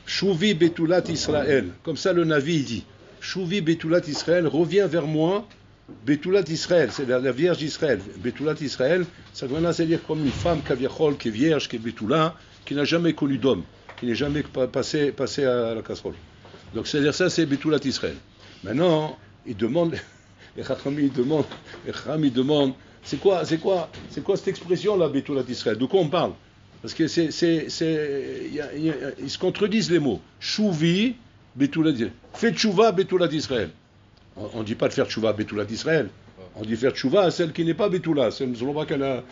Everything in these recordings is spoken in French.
Chouvi Betulat Israël. Comme ça, le Navi dit. Chouvi Betulat Israël, reviens vers moi. Betulat Israël, c'est la Vierge d'Israël. Betulat Israël, ça veut dire comme une femme kaviachol, qui est vierge, qui est Betula, qui n'a jamais connu d'homme, qui n'est jamais passé à la casserole. Donc c'est-à-dire ça, c'est Betulat Israël. Maintenant, il demande, les Chacham demandent, c'est quoi cette expression là, Betulat Israël? De quoi on parle? Parce que ils se contredisent les mots. Chouvi, Betulat Israël. Fais tchouva, Betulat Israël. On ne dit pas de faire tchouva à Betulat d'Israël. On dit faire tchouva à celle qui n'est pas Betula. C'est une Zoloba qu'il a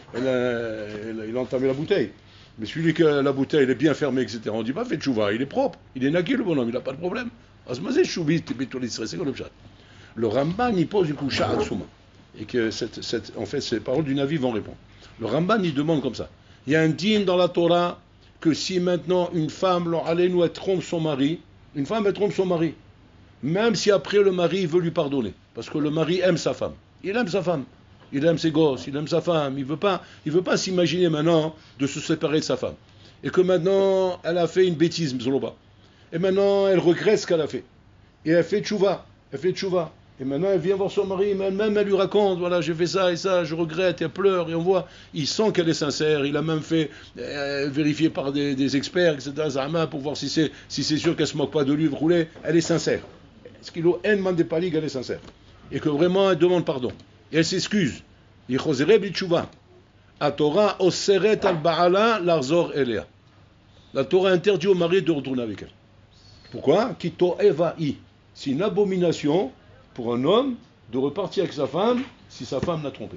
entamé la bouteille. Mais celui que la bouteille est bien fermée, etc. On ne dit pas fait tchouva. Il est propre. Il est naqué le bonhomme. Il n'a pas de problème. Asmazé chouvi, Betulat d'Israël. C'est quoi le chat? Le Ramban, il pose une couche à Tsuma. Et que en fait, ces paroles du Navi vont répondre. Le Ramban, il demande comme ça. Il y a un dîme dans la Torah que si maintenant une femme, elle trompe son mari, une femme, elle trompe son mari. Même si après le mari veut lui pardonner. Parce que le mari aime sa femme. Il aime sa femme. Il aime ses gosses. Il aime sa femme. Il veut pas s'imaginer maintenant de se séparer de sa femme. Et que maintenant, elle a fait une bêtise, Mzoloba. Et maintenant, elle regrette ce qu'elle a fait. Et elle fait tchouva. Et maintenant, elle vient voir son mari. Même elle lui raconte, voilà, j'ai fait ça et ça, je regrette. Et elle pleure. Et on voit, il sent qu'elle est sincère. Il a même fait vérifier par des experts, etc. Zahma, pour voir si c'est sûr qu'elle ne se moque pas de lui, rouler. Elle est sincère. Ce qu'il a en demande pas elle est sincère. Et que vraiment elle demande pardon. Et elle s'excuse. Il chosere b'tchouva. A Torah oseret al ba'ala l'arzor elea. La Torah interdit au mari de retourner avec elle. Pourquoi? Ki to'eva'i. C'est une abomination pour un homme de repartir avec sa femme si sa femme l'a trompé.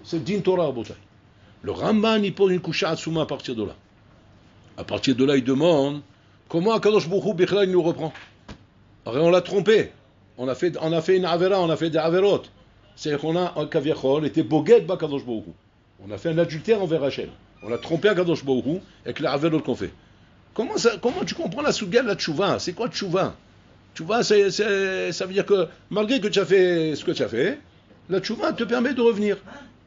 C'est din Torah Rabotai. Le Ramban il pose une coucha Atsuma à partir de là. À partir de là il demande comment Akadosh Baruch Hu Bichlal il nous reprend. Alors, on l'a trompé. On a fait une avera, on a fait des averot. C'est-à-dire qu'on a un kaviachol, était boguet bakadosh Baruch Hu. On a fait un adultère envers Hachem. On a trompé Akadosh Baruch Hu avec les averot qu'on fait. Comment tu comprends la souga de la tchouva? C'est quoi tchouva? Tchouva, ça veut dire que malgré que tu as fait ce que tu as fait, la tchouva te permet de revenir.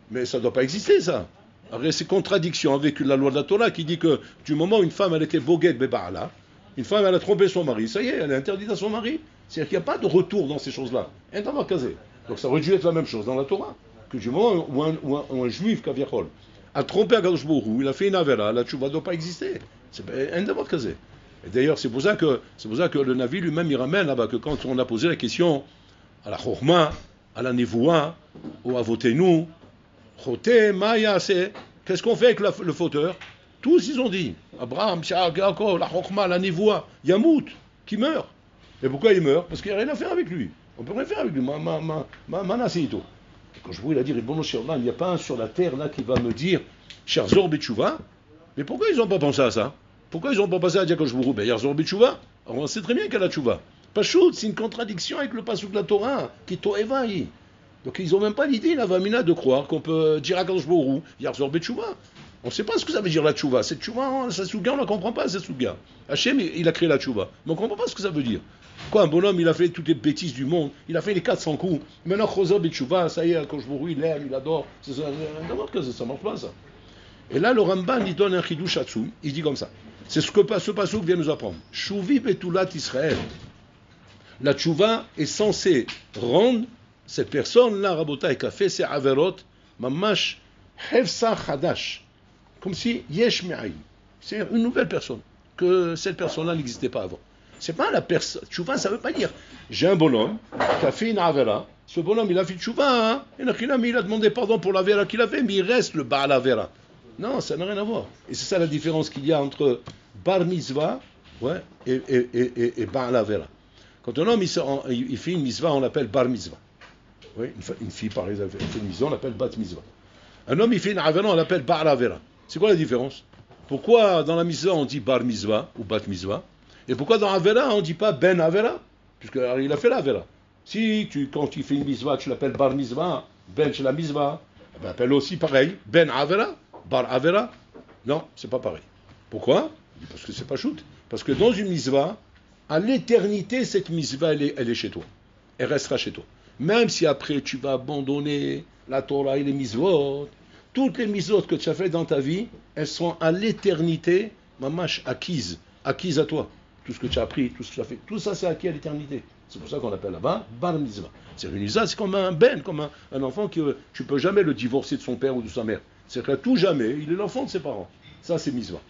Mais ça ne doit pas exister, ça. Alors, c'est contradiction avec la loi de la Torah qui dit que du moment où une femme elle était boguet beba'ala, une femme, elle a trompé son mari, ça y est, elle est interdite à son mari. C'est-à-dire qu'il n'y a pas de retour dans ces choses-là. Donc ça aurait dû être la même chose dans la Torah. Que du moment où un juif, kaviachol, a trompé Akadosh Baruch Hu, il a fait une avera, la tchouva ne doit pas exister. C'est un d'abord casé. Et d'ailleurs, c'est pour ça que le Navi lui-même, il ramène là-bas, que quand on a posé la question à la Chokhma, à la Nevoua, au Avotenu, Choté, Maya, qu'est-ce qu'on fait avec le fauteur? Tous, ils ont dit, Abraham, Sha'ak, Yaakov, la Chokhma, la Nevoua, Yamout, qui meurt. Et pourquoi il meurt? Parce qu'il n'y a rien à faire avec lui. On ne peut rien faire avec lui. Manasito. Quand je vous il a dit, il n'y a pas un sur la terre là qui va me dire, Sherzor Betchouva. Mais pourquoi ils n'ont pas pensé à ça? Pourquoi ils n'ont pas pensé à dire que je vous roule? Yerzor Betchouva. On sait très bien qu'elle a Tchouva. Pachout, c'est une contradiction avec le pasuk de la Torah, qui est Toevaï. Donc ils n'ont même pas l'idée, la Vamina, de croire qu'on peut dire à Kadosh Borou, Yerzor Betchouva. On ne sait pas ce que ça veut dire la tchouva. Cette tchouva, cette souga, on ne la comprend pas, cette souga. Hachem, il a créé la tchouva. Mais on ne comprend pas ce que ça veut dire. Quoi, un bonhomme, il a fait toutes les bêtises du monde. Il a fait les 400 coups. Maintenant, Chozob et tchouva, ça y est, quand je vous il aime, il adore. D'abord que ça ne marche pas, ça. Et là, le Ramban, il donne un chidouch Hatsum. Il dit comme ça. C'est ce que ce pasuk vient nous apprendre. Chouvi betulat Israël. La tchouva est censée rendre cette personne-là, Rabotai, qui a fait ses averot, mamash, hefsa chadash. Comme si yesh me'aïn. C'est une nouvelle personne. Que cette personne-là n'existait pas avant. C'est pas la personne. Tchouva, ça veut pas dire. J'ai un bonhomme qui a fait une avera. Ce bonhomme, il a fait tchouva. Hein, il a demandé pardon pour l'avera qu'il a fait, mais il reste le Baal Avera. Non, ça n'a rien à voir. Et c'est ça la différence qu'il y a entre Bar Mitzvah et Baal Avera. Quand un homme il fait une mitzvah, on l'appelle Bar Mitzvah. Oui, une fille, par exemple, fait une mitzvah, on l'appelle Bat Mitzvah. Un homme, il fait une avera, on l'appelle Baal Avera. C'est quoi la différence? Pourquoi dans la mitzvah on dit bar mitzvah ou bat mitzvah? Et pourquoi dans avera on ne dit pas ben avera? Puisqu'il a fait l'avera. Si quand tu fais une mitzvah, tu l'appelles bar mitzvah, ben c'est la mitzvah, ben appelle aussi pareil, ben avera, bar avera. Non, c'est pas pareil. Pourquoi? Parce que c'est pas shoot. Parce que dans une mitzvah, à l'éternité, cette mitzvah, elle est chez toi. Elle restera chez toi. Même si après tu vas abandonner la Torah et les mitzvot, toutes les mitzvot que tu as fait dans ta vie, elles sont à l'éternité, mamash, acquises. acquise à toi. Tout ce que tu as appris, tout ce que tu as fait, tout ça c'est acquis à l'éternité. C'est pour ça qu'on l'appelle là-bas bar mitzvah. C'est une mitzvah, c'est comme un ben, comme un enfant que tu ne peux jamais le divorcer de son père ou de sa mère. C'est qu'à tout jamais, il est l'enfant de ses parents. Ça c'est mitzvah.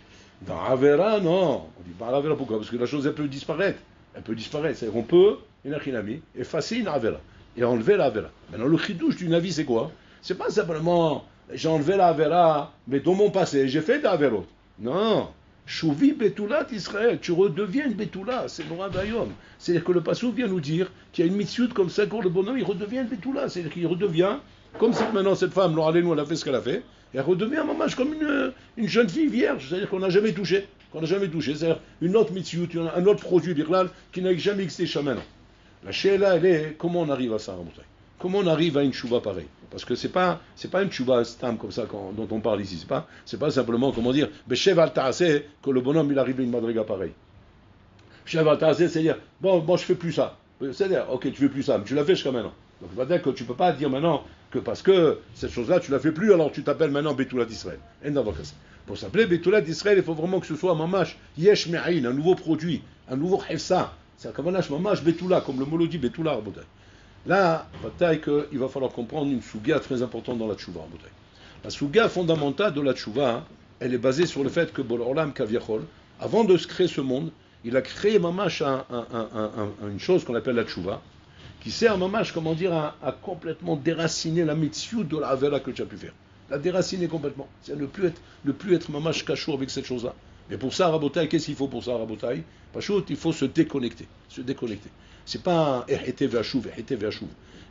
Dans Avera, non. On dit pas Avera, pourquoi? Parce que la chose elle peut disparaître. Elle peut disparaître. C'est-à-dire qu'on peut, une achinami, effacer une Avera et enlever la Avera. Maintenant le chidouche du Navi c'est quoi? C'est pas simplement j'ai enlevé la Avera, mais dans mon passé j'ai fait d'Averot. Non. Chouvi Betoulat Israël, tu redeviens une Betoulat, c'est Nora Dayom. C'est-à-dire que le Passou vient nous dire qu'il y a une mitzvah comme ça, quand le bonhomme il redevient une Betoulat. C'est-à-dire qu'il redevient, comme si maintenant cette femme, Laura Lénou, elle a fait ce qu'elle a fait, et elle redevient mamage comme une jeune fille vierge, c'est-à-dire qu'on n'a jamais touché. C'est-à-dire une autre mitzvah, un autre produit d'Irlal qui n'a jamais existé chez maintenant. La Sheila, elle est, comment on arrive à ça, Rabotai? Comment on arrive à une chouva pareille? Parce que c'est pas une chouva stam comme ça dont on parle ici. C'est pas simplement, comment dire, Beshev al ta'aseh, que le bonhomme il arrive à une madriga pareille. Beshev al ta'aseh, c'est-à-dire, bon, je fais plus ça. C'est-à-dire, ok, tu fais plus ça, mais tu l'as fait jusqu'à maintenant. Donc, c'est-à-dire que tu peux pas dire maintenant que parce que cette chose-là, tu la fais plus, alors tu t'appelles maintenant Betoulat d'Israël. Pour s'appeler Betoulat d'Israël, il faut vraiment que ce soit un mamash, yesh me'ayin, un nouveau produit, un nouveau hefsa. C'est un kavanash mamash Betoulat, comme le mot le dit, Betoulat, Rabotai. Là, il va falloir comprendre une souga très importante dans la tchouva. La souga fondamentale de la tchouva, elle est basée sur le fait que Bor Olam Kaviachol, avant de se créer ce monde, il a créé mamash une chose qu'on appelle la tchouva, qui sert mamash, comment dire, à complètement déraciner la mitzvah de la avera que tu as pu faire. La déraciner complètement. C'est ne plus être mamash cachot avec cette chose-là. Mais pour ça, Rabotai, qu'est-ce qu'il faut pour ça, Rabotai? Pachot, il faut se déconnecter. C'est pas un Ehete Ve'ashuv, Ehete Ve'ashuv.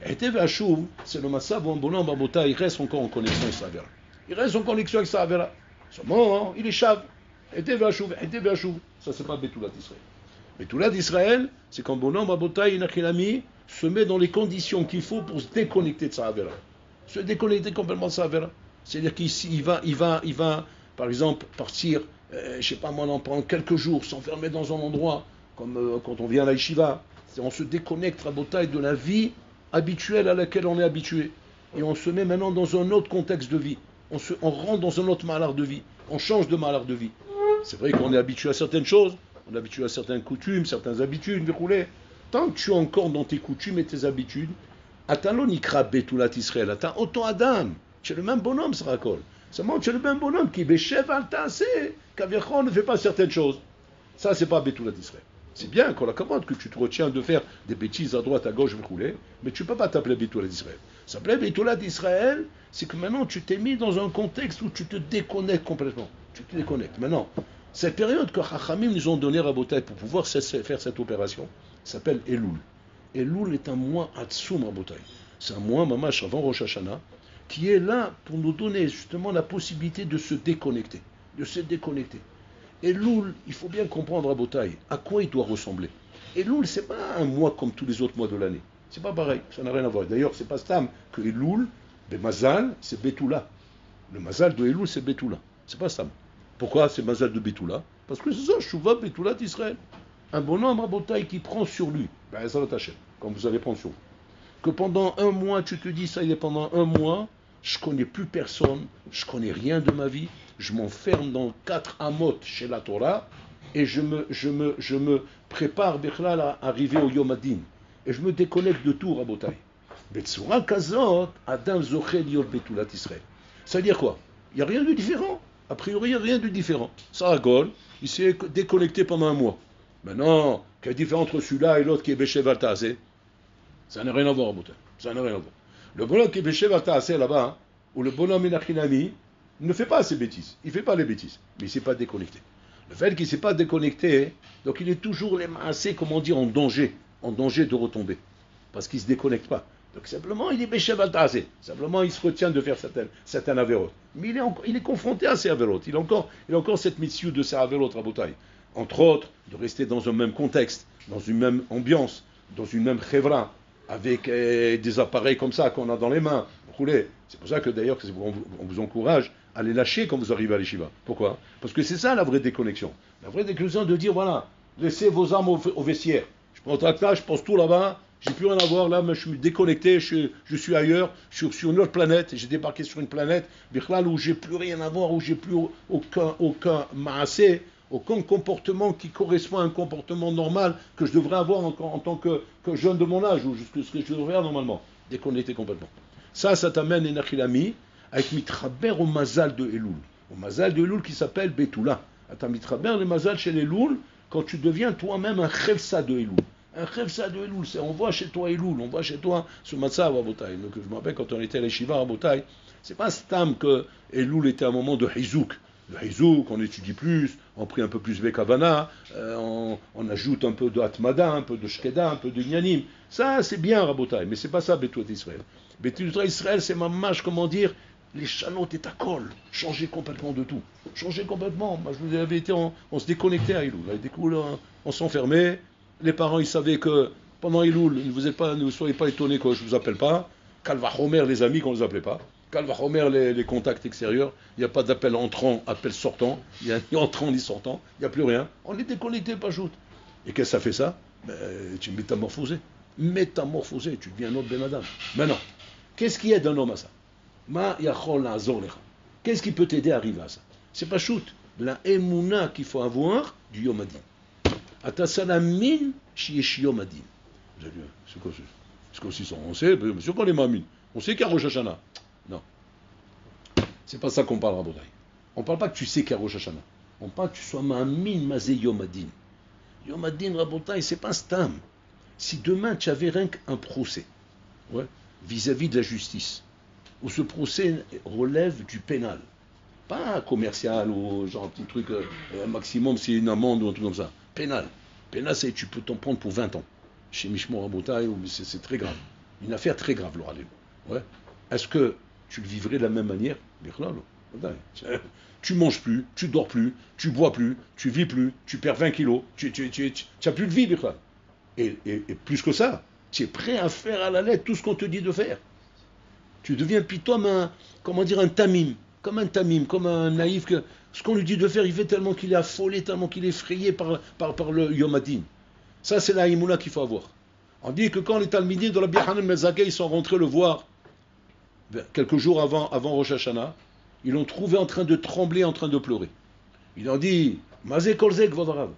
Ehete Ve'ashuv, c'est le massav où un bonhomme, Rabotai, il reste encore en connexion avec sa avera. Il reste en connexion avec sa avera. Seulement, il est chav. Ehete Ve'ashuv, Ehete Ve'ashuv. Ça, c'est pas Betoulat d'Israël. Betoulat d'Israël, c'est quand un bonhomme, Rabotai, Inachilami, se met dans les conditions qu'il faut pour se déconnecter de sa avera. Se déconnecter complètement de sa avera. C'est-à-dire qu'il va, par exemple, partir, je sais pas moi, pendant quelques jours, s'enfermer dans un endroit, comme quand on vient à la yeshiva. On se déconnecte à Botaï de la vie habituelle à laquelle on est habitué. Et on se met maintenant dans un autre contexte de vie. On rentre dans un autre malheur de vie. On change de malheur de vie. C'est vrai qu'on est habitué à certaines choses, on est habitué à certaines coutumes, certaines habitudes, mais tant que tu es encore dans tes coutumes et tes habitudes, Atalo nikra Betoulat Israël, Ata autant Adam. Tu es le même bonhomme, Sarakol. Seulement, tu es le même bonhomme qui, Beshev al ta'aseh, qu'Aviachon ne fait pas certaines choses. Ça, c'est pas Betoulat d'Israël. C'est bien qu'on la commande que tu te retiens de faire des bêtises à droite, à gauche, mais tu ne peux pas t'appeler Betoulat d'Israël. S'appeler Betoulat d'Israël, c'est que maintenant tu t'es mis dans un contexte où tu te déconnectes complètement. Tu te déconnectes. Maintenant, cette période que Chachamim nous ont donnée à Botaï pour pouvoir faire cette opération s'appelle Elul. Elul est un mois Hatsoum à Botaï. C'est un mois, mamash, avant Rosh Hashanah, qui est là pour nous donner justement la possibilité de se déconnecter. Elul, il faut bien comprendre à Botaï, à quoi il doit ressembler. Elul, c'est pas un mois comme tous les autres mois de l'année. C'est pas pareil, ça n'a rien à voir. D'ailleurs, c'est pas Stam que Elul, Mazal, c'est Betula. Le Mazal de Elul, c'est Betula. C'est pas Stam. Pourquoi c'est Mazal de Betula? Parce que c'est ça, Shuvah Betula d'Israël. Un bonhomme à Botaï qui prend sur lui, ça va t'acheter, quand vous allez prendre sur vous. Que pendant un mois, tu te dis, ça y est, pendant un mois, je connais plus personne, je connais rien de ma vie, je m'enferme dans 4 amot chez la Torah, et je me prépare Bechlal à arriver au Yom Adin. Et je me déconnecte de tout, Rabotai. Betsura Kazot, Adam Zochel Yol Betoulat Israël. Ça veut dire quoi? Il n'y a rien de différent. A priori, il n'y a rien de différent. Saragol, il s'est déconnecté pendant un mois. Maintenant, quelle différence entre celui-là et l'autre qui est Beshev al ta'aseh? Ça n'a rien à voir, Rabotai. Ça n'a rien à voir. Le bonhomme qui est Beshev al ta'aseh là-bas, ou le bonhomme Menachinami, ne fait pas ces bêtises. Il ne fait pas les bêtises. Mais il ne s'est pas déconnecté. Le fait qu'il ne s'est pas déconnecté, donc il est toujours assez, comment dire, en danger de retomber. Parce qu'il ne se déconnecte pas. Donc simplement, il est Beshev al ta'aseh. Simplement, il se retient de faire certaines avérotes. Mais il est confronté à ces avérotes. Il a encore cette mission de ces avérotes, Rabotai. Entre autres, de rester dans un même contexte, dans une même ambiance, dans une même chevra, avec des appareils comme ça qu'on a dans les mains. C'est pour ça que d'ailleurs on vous encourage à les lâcher quand vous arrivez à l'Yeshiva. Pourquoi? Parce que c'est ça la vraie déconnexion. La vraie déconnexion de dire, voilà, laissez vos armes au vestiaire. Je prends le tractage, je pense tout là-bas, j'ai plus rien à voir là, mais je suis déconnecté, je suis ailleurs, je suis sur une autre planète, j'ai débarqué sur une planète, où j'ai plus rien à voir, où j'ai plus aucun maassé, aucun comportement qui correspond à un comportement normal que je devrais avoir en tant que jeune de mon âge, ou ce que je devrais avoir normalement, déconnecté complètement. Ça t'amène, Enachilami, avec Mitraber au Mazal de Elul. Au Mazal de Elul qui s'appelle Betula. Attends, Mitraber, le Mazal chez l'Elul, quand tu deviens toi-même un Chevsa de Elul. Un Chevsa de Elul, c'est on voit chez toi Elul, on voit chez toi ce Matzah à Rabotai. Donc je me rappelle quand on était à l'Eshiva à Rabotai, c'est pas Stam que Elul était un moment de Hizouk. Le Hizouk, on étudie plus, on prie un peu plus Bekavana, on ajoute un peu de Atmada, un peu de Shkeda, un peu de Nyanim. Ça, c'est bien Rabotai, mais c'est pas ça Betouat Israël. Betouat Israël, c'est mamash, comment dire, les chanotes et ta colle, changer complètement de tout. Changer complètement. Moi, je vous avais été, on se déconnectait à Elul. On s'enfermait. Les parents, ils savaient que pendant Elul, ne soyez pas étonnés que je ne vous appelle pas. Kalva Homer, les amis, qu'on ne les appelait pas. Kalva Homer, les contacts extérieurs. Il n'y a pas d'appel entrant, appel sortant. Il n'y a ni entrant ni sortant. Il n'y a plus rien. On est déconnecté, pas joute. Et qu'est-ce que ça fait ça? Tu es métamorphosé. Métamorphosé. Tu deviens un autre Ben Adam. Maintenant, qu'est-ce qu'il y a d'un homme à ça? Qu'est-ce qui peut t'aider à arriver à ça? C'est pas shoot. La émouna qu'il faut avoir du Yom Hadin. Atasalamin shiesh Yom Hadin. C'est quoi c'est quoi ça? On sait, bien sûr qu'on est mamine. On sait qu'il y a Rosh Hashanah. Non. C'est pas ça qu'on parle, Rabotai. On parle pas que tu sais qu'il y a Rosh Hashanah. On parle que tu sois mamine mazé Yom Hadin. Yom Hadin, Rabotai, c'est pas stam. Si demain tu avais rien qu'un procès, ouais, vis-à-vis de la justice, où ce procès relève du pénal, pas commercial ou genre un petit truc, un maximum c'est une amende ou un truc comme ça. Pénal. Pénal, c'est tu peux t'en prendre pour 20 ans. Chez Mishmor Rabotai, c'est très grave. Une affaire très grave, Laura. Ouais. Est-ce que tu le vivrais de la même manière? Tu manges plus, tu dors plus, tu bois plus, tu vis plus, tu perds 20 kilos, tu n'as plus de vie, Birla. Et plus que ça, tu es prêt à faire à la lettre tout ce qu'on te dit de faire. Tu deviens pitom un tamim, comme un naïf, que ce qu'on lui dit de faire, il fait tellement qu'il est affolé, tellement qu'il est effrayé par le Yom Hadin. Ça, c'est la Himouna qu'il faut avoir. On dit que quand les Talmidim de la Bihanan Mezakeh, ils sont rentrés le voir, quelques jours avant Rosh Hashanah, ils l'ont trouvé en train de trembler, en train de pleurer. Ils leur dit, Mazé Kolzek Vodarav,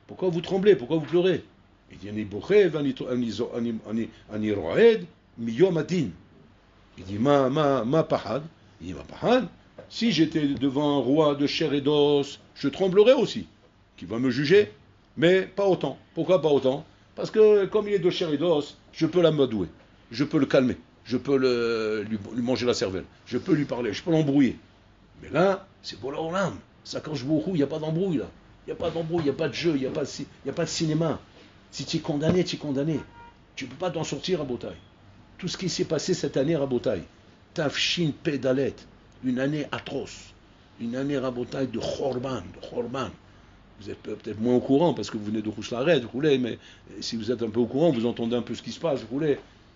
pourquoi vous tremblez, pourquoi vous pleurez? Il dit, Ani Bochev, Ani Roed, Mi Yom Hadin. Il dit, ma pahad. Il dit, ma pahad, si j'étais devant un roi de chair et d'os, je tremblerais aussi, qui va me juger, mais pas autant. Pourquoi pas autant? Parce que comme il est de chair et d'os, je peux l'amadouer, je peux le calmer, je peux lui manger la cervelle, je peux lui parler, je peux l'embrouiller. Mais là, c'est pour l'Olam. Ça, quand je bourrou, il n'y a pas d'embrouille là. Il n'y a pas d'embrouille, il n'y a pas de jeu, il n'y a pas de cinéma. Si tu es condamné, tu es condamné. Tu ne peux pas t'en sortir à Botaï. Tout ce qui s'est passé cette année à Rabotai, Tafshin Pedalet, une année atroce, une année Rabotai de Khorban. Vous êtes peut-être moins au courant parce que vous venez de Rouchlared, mais si vous êtes un peu au courant, vous entendez un peu ce qui se passe,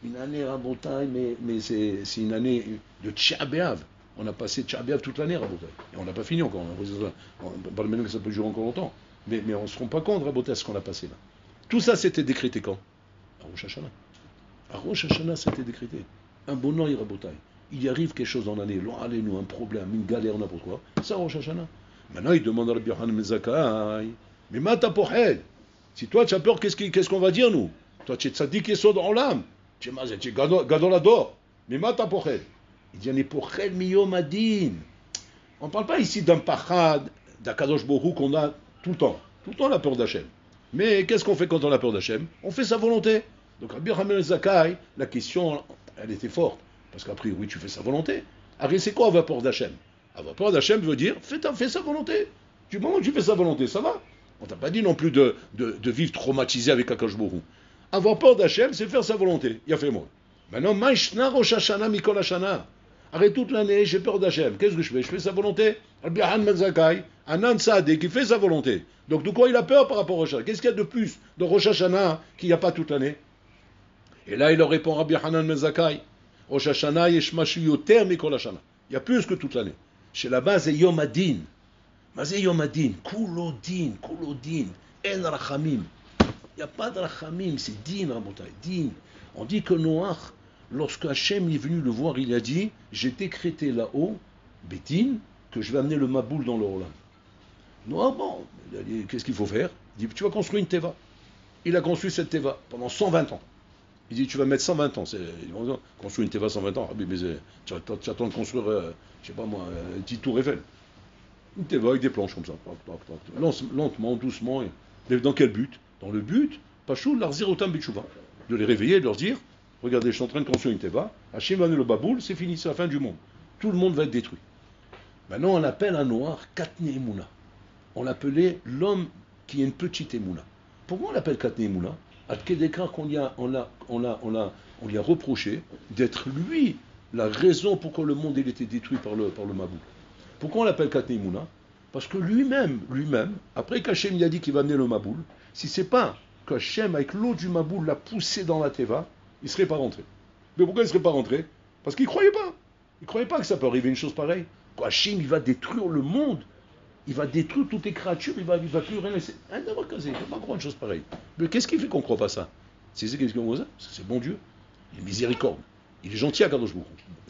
une année Rabotai, mais c'est une année de Tcha B'Av. On a passé Tcha B'Av toute l'année Rabotai. Et on n'a pas fini encore. Pas le même que ça peut durer encore longtemps. Mais on ne se rend pas compte, Rabotai, ce qu'on a passé là. Tout ça, c'était décrété quand? À Rosh Hashanah. À Rosh Hashanah, c'était décrété. Un bonheur, Rabotai. Il y arrive quelque chose dans l'année, allez-nous, un problème, une galère, n'importe quoi. Ça, Rosh Hashanah. Maintenant, il demande à Rabbi Yochanan Mezakai, mais mata pohed. Si toi, tu as peur, qu'est-ce qu'on va dire, nous? Toi, tu es tzaddik yesod olam. Tu es gadolador. Mais mata pohed. Il dit, on est pohed miyom adin. On ne parle pas ici d'un pachad, d'Akadosh Borou qu'on a tout le temps. Tout le temps, la peur d'Hachem. Mais qu'est-ce qu'on fait quand on a peur d'Hachem? On fait sa volonté. Donc, Rabbi Yochanan Mezakai, la question, elle était forte. Parce qu'après, oui, tu fais sa volonté. Après, c'est quoi avoir peur d'Hachem? Avoir peur d'Hachem veut dire, fais sa volonté. Du moment où tu fais sa volonté, ça va. On t'a pas dit non plus de vivre traumatisé avec Akadosh Borou. Avoir peur d'Hachem, c'est faire sa volonté. Il a fait moi. Maintenant, Maïshna Rosh Hashanah Mikol Hashanah. Arrête toute l'année, j'ai peur d'Hachem. Qu'est-ce que je fais? Je fais sa volonté. Rabbi Yochanan Mezakai, Anan Saadé, qui fait sa volonté. Donc, de quoi il a peur par rapport au Rosh Hashanah? Qu'est-ce qu'il y a de plus de Rosh Hashanah qu'il n'y a pas toute l'année? Et là, il leur répond, Rabbi Yochanan Mezakai, Rosh Hashanah yesh mashu yoter mikol Hashanah. Il y a plus que toute l'année. Chez là-bas, c'est Yom Hadin. Mais c'est Yom Hadin. Kulodin. En rachamim. Il n'y a pas de rachamim, c'est din, Rabotai. Din. On dit que Noach, lorsque Hachem est venu le voir, il a dit, j'ai décrété là-haut, Bédin, que je vais amener le Maboul dans le Olam. Non, bon, il a dit, qu'est-ce qu'il faut faire? Il dit, tu vas construire une teva. Il a construit cette teva pendant 120 ans. Il dit, tu vas mettre 120 ans. Construire une teva 120 ans. Ah, mais tu attends de construire, je sais pas moi, un petit tour Eiffel. Une teva avec des planches comme ça. Lentement, doucement. Dans quel but? Dans le but, Pachou, leur zirotam bitshuva. De les réveiller et de leur dire, regardez, je suis en train de construire une teva. Hachem va nous le baboul, c'est fini, c'est la fin du monde. Tout le monde va être détruit. Maintenant, on appelle un noir Katne Emouna. On l'appelait l'homme qui a une petite Emouna. Pourquoi on l'appelle Katne Emouna? À Kedekar qu'on lui a reproché d'être lui la raison pourquoi le monde il était détruit par le Maboul. Pourquoi on l'appelle Katne Emouna? Parce que lui-même, après qu'Hachem a dit qu'il va amener le Maboul, si c'est pas qu'Hachem, avec l'eau du Maboul, l'a poussé dans la Teva, il ne serait pas rentré. Mais pourquoi il ne serait pas rentré? Parce qu'il ne croyait pas. Il ne croyait pas que ça peut arriver une chose pareille. Hachem, il va détruire le monde. Il va détruire toutes les créatures, il va plus rien laisser. Il ne peut pas croire une chose pareille. Mais qu'est-ce qui fait qu'on ne croit pas ça? C'est qu'est-ce qu'on voit ça? Parce que c'est bon Dieu. Il est miséricorde. Il est gentil à Kadosh Baruch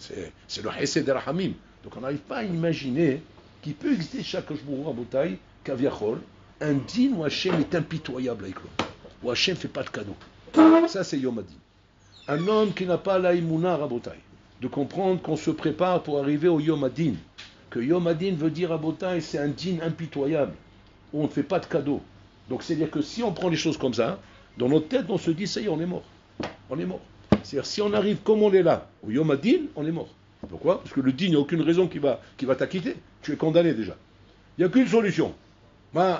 Hu. C'est le Hesed Rahamim. Donc on n'arrive pas à imaginer qu'il peut exister chaque Kadosh Baruch Hu, Kaviachol, un din où Hachem est impitoyable avec l'homme. Où Hachem ne fait pas de cadeau. Ça c'est Yom Hadin. Un homme qui n'a pas la Imuna Rabotai. De comprendre qu'on se prépare pour arriver au Yom Hadin. Que Yom Hadin veut dire Rabotai, c'est un din impitoyable. Où on ne fait pas de cadeau. Donc c'est-à-dire que si on prend les choses comme ça, dans notre tête on se dit ça y est, on est mort. On est mort. C'est-à-dire si on arrive comme on est là, au Yom Hadin, on est mort. Pourquoi? Parce que le din, il n'y a aucune raison qui va t'acquitter. Tu es condamné déjà. Il n'y a qu'une solution.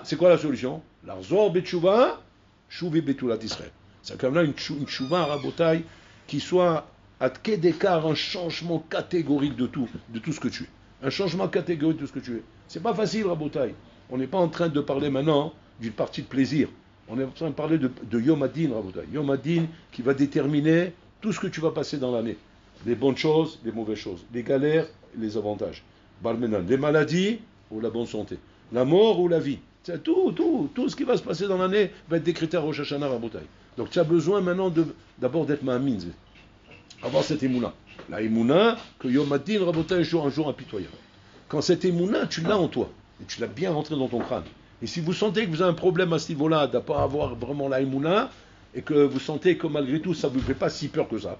C'est quoi la solution? L'arzor betchouva, chouvi betoulat Israël. C'est comme là une chouva Rabotai qui soit à d'écart, un changement catégorique de tout ce que tu es. Un changement catégorique de tout ce que tu es. C'est pas facile, Rabotai. On n'est pas en train de parler maintenant d'une partie de plaisir. On est en train de parler de Yom Hadin, Rabotai. Yom Hadin qui va déterminer tout ce que tu vas passer dans l'année. Les bonnes choses, les mauvaises choses. Les galères, les avantages. Barmenan, les maladies ou la bonne santé. La mort ou la vie. C'est tout ce qui va se passer dans l'année va être décrété à Rosh Hashanah, Rabotai. Donc tu as besoin maintenant d'abord d'être ma'amin. Avoir cette émouna. La émouna, que Yom Hadin, Rabotai, un jour impitoyable. Quand cette émouna, tu l'as en toi, et tu l'as bien rentré dans ton crâne. Et si vous sentez que vous avez un problème à ce niveau-là, de ne pas avoir vraiment la émouna, et que vous sentez que malgré tout, ça ne vous fait pas si peur que ça.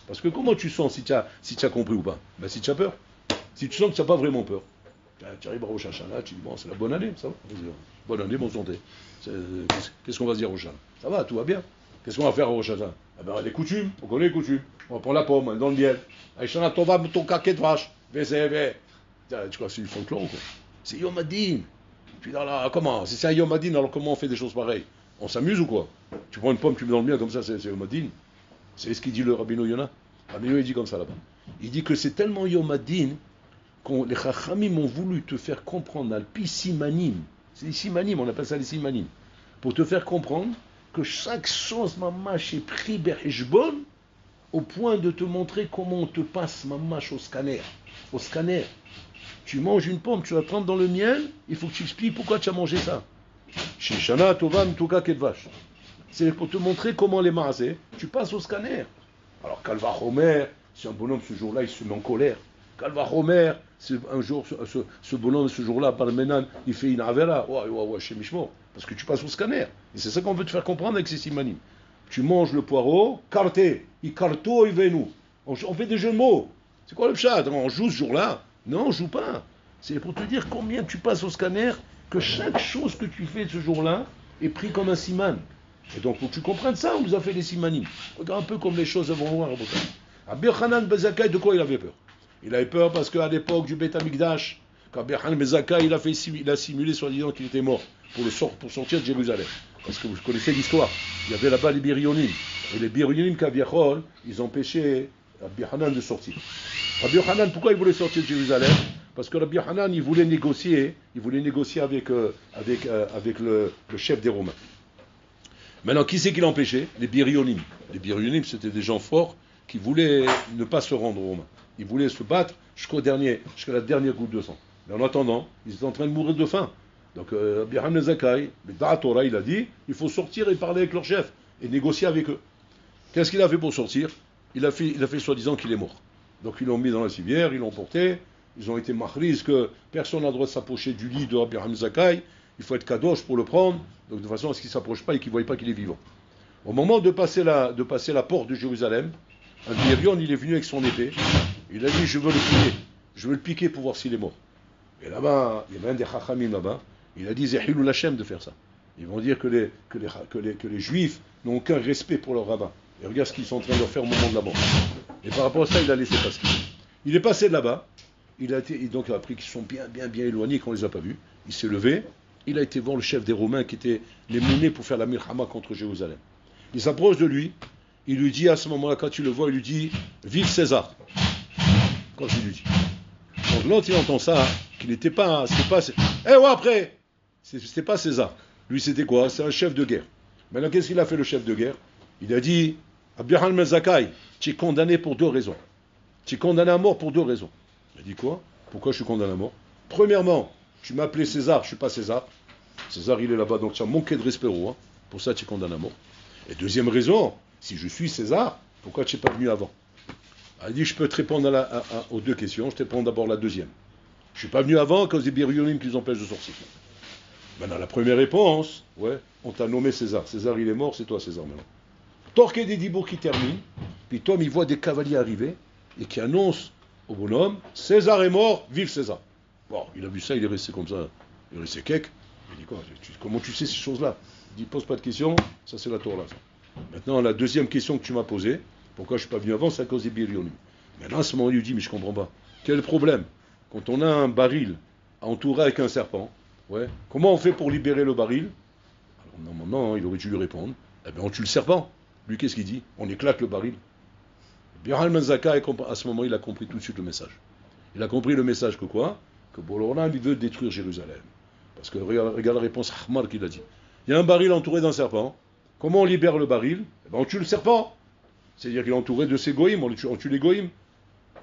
Parce que comment tu sens si tu as compris ou pas? Ben, si tu as peur. Si tu sens que tu n'as pas vraiment peur. Tu arrives à Rosh Hashanah, tu dis, bon, c'est la bonne année, ça va. Bonne année, bonne santé. Qu'est-ce qu'on va se dire au Rosh Hashanah? Ça va, tout va bien. Qu'est-ce qu'on va faire au Rosh Hashanah? Eh ben, les coutumes, on connaît les coutumes. On va prendre la pomme, dans le miel. Aïchana Tova, ton caquet de vache. Tu crois que c'est du folklore ou quoi? C'est Yom Hadin. Puis là, comment? Si c'est un Yom Hadin, alors comment on fait des choses pareilles? On s'amuse ou quoi? Tu prends une pomme, tu mets dans le miel comme ça, c'est Yom Hadin. C'est ce qu'il dit le Rabbeinu Yonah. Rabbeinu il dit comme ça là-bas. Il dit que c'est tellement Yom Hadin que les Chachamim ont voulu te faire comprendre, Alpi Simanim. C'est les Simanim, on appelle ça les Simanim. Pour te faire comprendre que chaque chose, mamash, est pris berheshbon, au point de te montrer comment on te passe, mamash, au scanner. Au scanner. Tu manges une pomme, tu la trempes dans le miel, il faut que tu expliques pourquoi tu as mangé ça. Shishana Tova Mtuka Kedvash. C'est pour te montrer comment les maasés, tu passes au scanner. Alors Kalva Homer, si un bonhomme ce jour-là, il se met en colère. Kalva Homer, un jour, ce bonhomme ce jour-là, par le Menan, il fait une avera. Ouais, chez Mishmo. Parce que tu passes au scanner. Et c'est ça qu'on veut te faire comprendre avec ces simanim. Tu manges le poireau, carté, il carto, il veut nous. On fait des jeux de mots. C'est quoi le pshat? On joue ce jour-là? Non, on joue pas. C'est pour te dire combien tu passes au scanner, que chaque chose que tu fais ce jour-là est pris comme un siman. Et donc, pour que tu comprennes ça, on nous a fait les simanim. Regarde un peu comme les choses vont voir. Rabbi Yochanan ben Zakkai, de quoi il avait peur? Il avait peur parce qu'à l'époque du Beth Amikdash, quand Rabbi Yochanan ben Zakkai, il a simulé soi-disant qu'il était mort pour sortir de Jérusalem. Parce que vous connaissez l'histoire. Il y avait là-bas les Biryonim. Et les Biryonim, Kaviachol, ils empêchaient Rabbi Yochanan de sortir. Rabbi Yochanan, pourquoi il voulait sortir de Jérusalem? Parce que Rabbi Yochanan, il voulait négocier avec le chef des Romains. Maintenant, qui c'est qui l'a empêché? Les Biryonim. Les Biryonim, c'était des gens forts qui voulaient ne pas se rendre aux Romains. Ils voulaient se battre jusqu'à la dernière goutte de sang. Mais en attendant, ils étaient en train de mourir de faim. Donc, Rabbi Yochanan Zakkai, le Torah, il a dit, il faut sortir et parler avec leur chef et négocier avec eux. Qu'est-ce qu'il a fait pour sortir? Il a fait soi-disant qu'il est mort. Donc, ils l'ont mis dans la civière, ils l'ont porté. Ils ont été mahriz que personne n'a le droit de s'approcher du lit de Rabbi Yochanan Zakkai. il faut être kadosh pour le prendre, donc de façon à ce qu'il ne s'approche pas et qu'il ne voie pas qu'il est vivant. Au moment de passer la porte de Jérusalem, un Birion, il est venu avec son épée, il a dit, je veux le piquer pour voir s'il est mort. Et là-bas, il y avait un des Chachamim là-bas, il a dit, Zehilou Lachem de faire ça. Ils vont dire que les Juifs n'ont aucun respect pour leur rabbin. Et regarde ce qu'ils sont en train de leur faire au moment de la mort. Et par rapport à ça, il a laissé passer. Il est passé de là-bas, il a appris qu'ils sont bien éloignés, qu'on ne les a pas vus. Il s'est levé, il a été voir le chef des Romains qui était les menés pour faire la Milchama contre Jérusalem. Il s'approche de lui, il lui dit à ce moment-là, quand tu le vois, il lui dit, vive César. Quand il lui dit. Donc l'autre, il entend ça, qu'il n'était pas, après, c'était pas César. Lui, c'était quoi? C'est un chef de guerre. Maintenant, qu'est-ce qu'il a fait, le chef de guerre? Il a dit, Abdurrahman Mezakai, tu es condamné pour 2 raisons. Tu es condamné à mort pour 2 raisons. Il a dit quoi? Pourquoi je suis condamné à mort? Premièrement, tu m'as appelé César, je ne suis pas César. César, il est là-bas, donc tu as manqué de respect au roi. Pour ça, tu es condamné à mort. Et deuxième raison, si je suis César, pourquoi tu n'es pas venu avant? Il a dit, je peux te répondre aux 2 questions. Je te réponds d'abord la deuxième. Je ne suis pas venu avant à cause des birionim qui nous empêchent de sortir. Maintenant, la première réponse, ouais, on t'a nommé César. César, il est mort, c'est toi César maintenant. Torqué des Dibourg qui termine, puis Tom, il voit des cavaliers arriver et qui annoncent au bonhomme, César est mort, vive César. Bon, il a vu ça, il est resté comme ça, il est resté kek. Il dit quoi, comment tu sais ces choses-là? Il dit, pose pas de questions, ça c'est la Torah. Ça. Maintenant, la deuxième question que tu m'as posée, pourquoi je ne suis pas venu avant, c'est à cause des birionim. Maintenant, à ce moment, il lui dit, mais je ne comprends pas. Quel est le problème? Quand on a un baril entouré avec un serpent, ouais, comment on fait pour libérer le baril? Alors, normalement, il aurait dû lui répondre, eh bien, on tue le serpent. Lui, qu'est-ce qu'il dit? On éclate le baril. Biral Manzaka, à ce moment, il a compris tout de suite le message. Il a compris le message que quoi? Que Boloran, il veut détruire Jérusalem. Parce que regarde la réponse Ahmar qu'il a dit. Il y a un baril entouré d'un serpent. Comment on libère le baril? Eh bien, on tue le serpent. C'est-à-dire qu'il est entouré de ses goïms, on tue les goïms.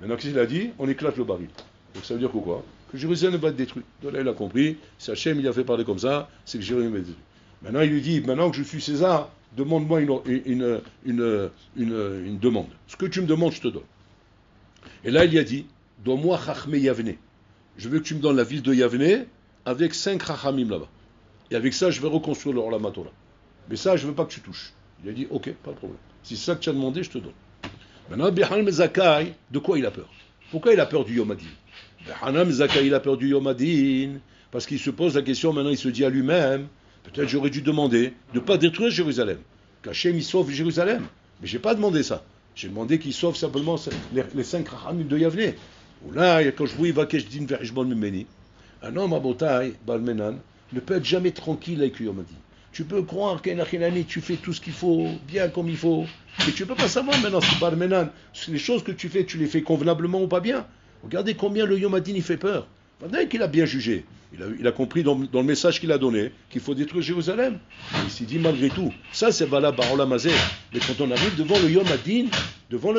Maintenant, qu'est-ce qu'il a dit? On éclate le baril. Donc ça veut dire que quoi? Que Jérusalem va être détruite. Donc là, il a compris. Si Hachem, il a fait parler comme ça, c'est que Jérusalem va être détruite. Maintenant, il lui dit, maintenant que je suis César, demande-moi une demande. Ce que tu me demandes, je te donne. Et là, il y a dit, donne-moi Chachme Yavne. Je veux que tu me donnes la ville de Yavne avec 5 Chachamim là-bas. Et avec ça, je vais reconstruire le Olam Torah. Mais ça, je ne veux pas que tu touches. Il a dit, ok, pas de problème. Si c'est ça que tu as demandé, je te donne. Maintenant, Bihan Mezakai, de quoi il a peur? Pourquoi il a peur du Yom Hadin? Bihan Mezakai, il a peur du Yom Hadin parce qu'il se pose la question, maintenant il se dit à lui-même, peut-être j'aurais dû demander de ne pas détruire Jérusalem. Qu'Hachem il sauve Jérusalem. Mais je n'ai pas demandé ça. J'ai demandé qu'il sauve simplement les 5 Chachamim de Yavne. Ou là, quand je vois Vakesh Din Verishbon Mimeni, un homme à Botaï, Balmenan, ne peut être jamais tranquille avec Yom Hadin. Tu peux croire qu'Enachinani, tu fais tout ce qu'il faut, bien comme il faut. Et tu ne peux pas savoir maintenant si Balmenan, les choses que tu fais, tu les fais convenablement ou pas bien. Regardez combien le Yom Hadin il fait peur. Pendant qu'il a bien jugé, il a compris dans le message qu'il a donné qu'il faut détruire Jérusalem. Et il s'est dit malgré tout, ça c'est valable par Olam Hazeh. Mais quand on arrive devant le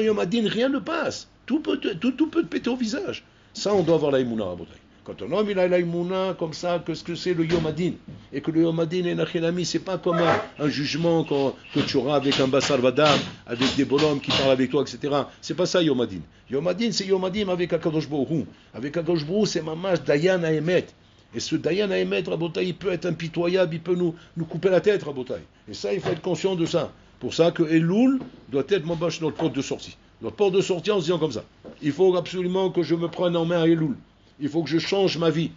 Yom Hadin, rien ne passe. Tout peut te péter au visage. Ça, on doit avoir la Emouna à Botaï. Quand un homme il a la Emouna comme ça, qu'est-ce que c'est le Yom Hadin? Et que le Yom Hadin est Nachenami, c'est pas comme un jugement que tu auras avec un Bassar Vadam, avec des bonhommes qui parlent avec toi, etc. C'est pas ça Yom Hadin. Yom Hadin, c'est Yom Hadin avec Akadosh Baruch Hu. Avec Akadosh Baruch Hu, c'est Mamash Dayan Haemet. Et ce Dayan Haemet, Rabotai, il peut être impitoyable, il peut nous couper la tête, Rabotai. Et ça, il faut être conscient de ça. Pour ça que Elul doit être Mamash notre porte de sortie. Notre porte de sortie en se disant comme ça. Il faut absolument que je me prenne en main à Elul. Il faut que je change ma vie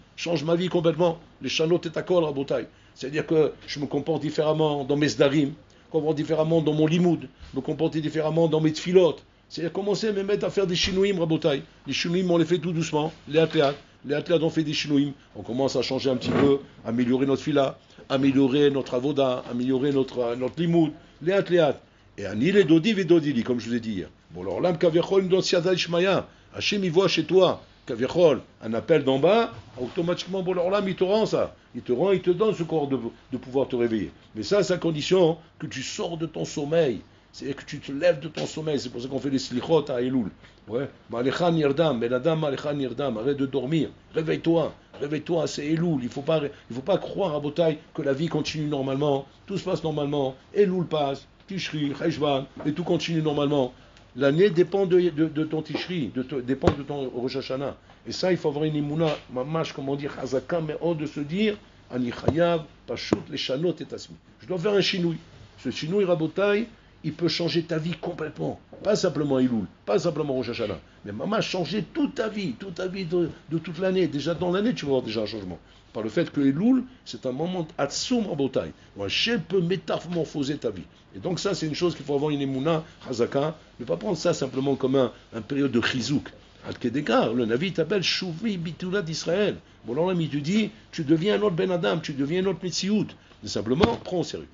complètement. Les chanot et akol, Rabotai. C'est-à-dire que je me comporte différemment dans mes sdarim, je me comporte différemment dans mon limoud, je me comporte différemment dans mes tfilotes. C'est-à-dire commencer à me mettre à faire des chinouim, Rabotai. Les chinouim, on les fait tout doucement, les athlètes. Les athlètes ont fait des chinouim. On commence à changer un petit peu, améliorer notre fila, améliorer notre avoda, améliorer notre limoud, les athlètes. Et Anil et Dodi et Dodili, comme je vous ai dit hier. Bon, alors l'âme Kaviachol, une dossier Ishmaya. Hachem, il voit chez toi. Kaviachol, un appel d'en bas, automatiquement, bon, alors là, il te rend ça. Il te donne ce corps de pouvoir te réveiller. Mais ça, c'est à condition que tu sors de ton sommeil. C'est-à-dire que tu te lèves de ton sommeil. C'est pour ça qu'on fait les slichot à Elul. Ouais. Malechan Yirdam, Benadam, Malechan Yirdam. Arrête de dormir. Réveille-toi, c'est Elul. Il faut pas croire à Botaï que la vie continue normalement. Tout se passe normalement. Elul passe, Tishri, Cheshvan, et tout continue normalement. L'année dépend de ton Tishri, dépend de ton Rosh Hashanah. Et ça, il faut avoir une imuna, mamash, comment dire, Hazaka, mais de se dire, Ani chayav, pashut, leshanot et asmi. Je dois faire un shinui. Ce shinui, Rabotai, il peut changer ta vie complètement. Pas simplement Elul, pas simplement Rosh Hashanah, mais maman, changer toute ta vie de toute l'année. Déjà dans l'année, tu vas avoir déjà un changement. Par le fait que Elul, c'est un moment atsum Rabotai. Un Hachem peut métamorphoser ta vie. Et donc ça, c'est une chose qu'il faut avoir une émouna, Hazaka, ne pas prendre ça simplement comme un période de chizouk. Al-Kedekar, le Navi t'appelle Chouvi Bitula d'Israël. Bon, alors l'ami, tu dis, tu deviens un autre Ben Adam, tu deviens un autre Metsiout. Mais simplement, prends au sérieux.